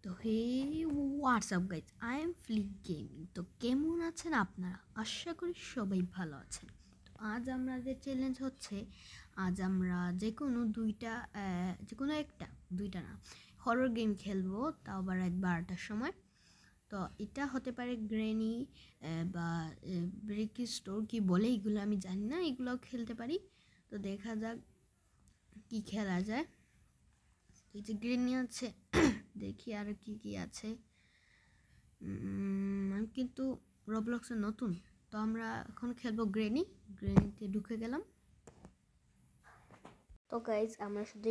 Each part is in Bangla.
তো hey what's up guys, I am Flick Gaming. তো কেমন আছেন আপনারা? আশা করি সবাই ভালো আছেন। তো আজ আমাদের চ্যালেঞ্জ হচ্ছে, আজ আমরা যে কোনো দুইটা না, হরর গেম খেলবো, তাও আবার রাত 12টার সময়। তো এটা হতে পারে গ্রেনি বা ব্রিক স্টোর কি বলে, এগুলো আমি জানি না, এগুলোও খেলতে পারি। তো দেখা যাক কি খেলা যায়। এই যে গ্রেনি আছে, দেখি আর কি আছে। আমি কিন্তু রবলক্সে নতুন, তো আমরা এখন খেলবো গ্রেনিতে ঢুকে গেলাম। তো গাইজ, আমরা শুধু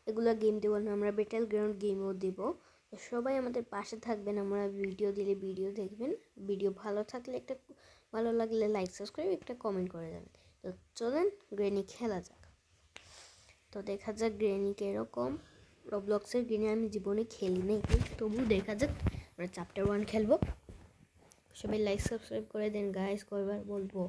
এগুলো গেম দেবো না, আমরা ব্যাটেল গ্রাউন্ড গেমও দেবো। তো সবাই আমাদের পাশে থাকবেন, আমরা ভিডিও দিলে ভিডিও দেখবেন। ভিডিও ভালো লাগলে লাইক সাবস্ক্রাইব একটা কমেন্ট করে যাবেন। তো চলেন গ্রেনি খেলা যাক। তো দেখা যাক গ্রেনি কীরকম। রবলক্সের গ্রেনি আমি জীবনে খেলি নাই, তবু দেখা যাক। আমরা চ্যাপ্টার 1 খেলবো। সবাই লাইক সাবস্ক্রাইব করে দেন গাইস, কয়বার বলবো।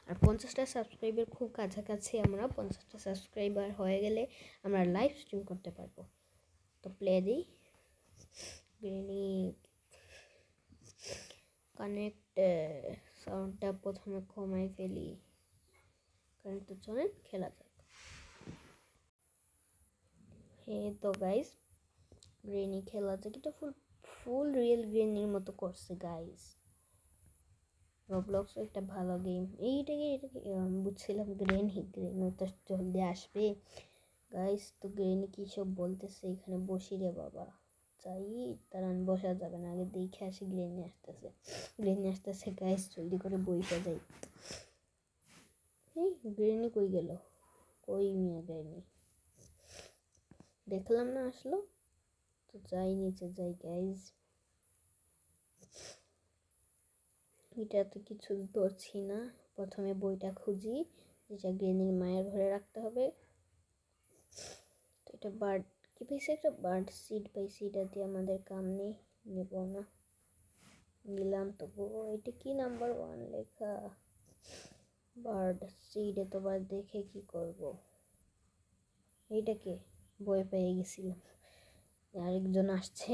আর 50টা সাবস্ক্রাইবার খুব কাছাকাছি, আমরা 50টা সাবস্ক্রাইবার হয়ে গেলে আমরা লাইভ স্ট্রিম করতে পারবো। তো প্লে দিই। গ্রেনি কানেক্ট, সাউন্ডটা প্রথমে কমাই ফেলি, কারণ তো চলেন খেলা যাক। তো গাইস, গ্রেনি খেলা যাক। এটা ফুল রিয়েল গ্রেনির মতো করছে গাইস। রবলক্স একটা ভালো গেম। এটাকে বুঝছিলাম গ্রেনি তো জলদি আসবে গাইস। তো গ্রেনি কী সব বলতেছে, এখানে বসি রে বাবা। চাই তার বসা যাবে না, আগে দেখে আসি। গ্রেনি আসতেছে গাইস, জলদি করে বইসা যাই। এই গ্রেনি কই গেল? কই মিয়া গ্রেনি? দেখলাম না, আসলো তো। যাই নিচে যাই গাইস। এটা তো কিছু ধরছি না, প্রথমে বইটা খুঁজি, যেটা গ্রেনির মায়ের ঘরে রাখতে হবে। তো এটা বার্ড কি পাইছে, একটা বার্ড সিড পাইছি, এটা দিয়ে আমাদের কাম নেই, নেব না। নিলাম তো। এটা কি নাম্বার 1 লেখা? বার্ড সিড, এতবার দেখে কি করব? এইটাকে ভয় পেয়ে গেছিলাম, আরেকজন আসছে।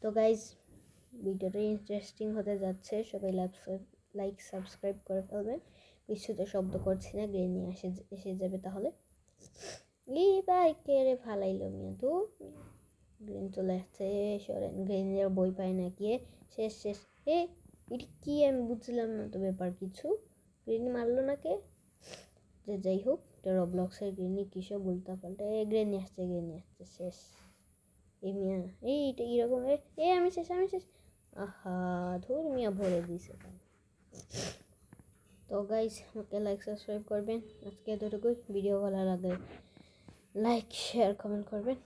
তো গাইজ, ভিডিওটা ইন্টারেস্টিং হতে যাচ্ছে, সবাই লাইক সাবস্ক্রাইব করে ফেলবেন। কিছুতে শব্দ করছি না, গ্রেনি এসে যাবে তাহলে। এই ভাই কে রে ফালাইলো মিয়া? তো গ্রেন চলে আসছে, সরেন। গ্রেনের বই পায় না, গিয়ে শেষ। এটা কি আমি বুঝলাম না তো ব্যাপার কিছু। গ্রেনি মারলো না কে? যে যাই হোক, এটা রবলক্সের গ্রেনি কী সব উল্টা পাল্টা। গ্রেনি আসছে শেষ। এই মিয়া, এইটা কীরকম? আমি শেষ। আহা, ধুর মিয়া, ভরে দিয়েছে। তো গাইস, আমাকে লাইক সাবস্ক্রাইব করবেন। আজকে এতটুকুই। ভিডিও ভালো লাগলে লাইক শেয়ার কমেন্ট করবেন।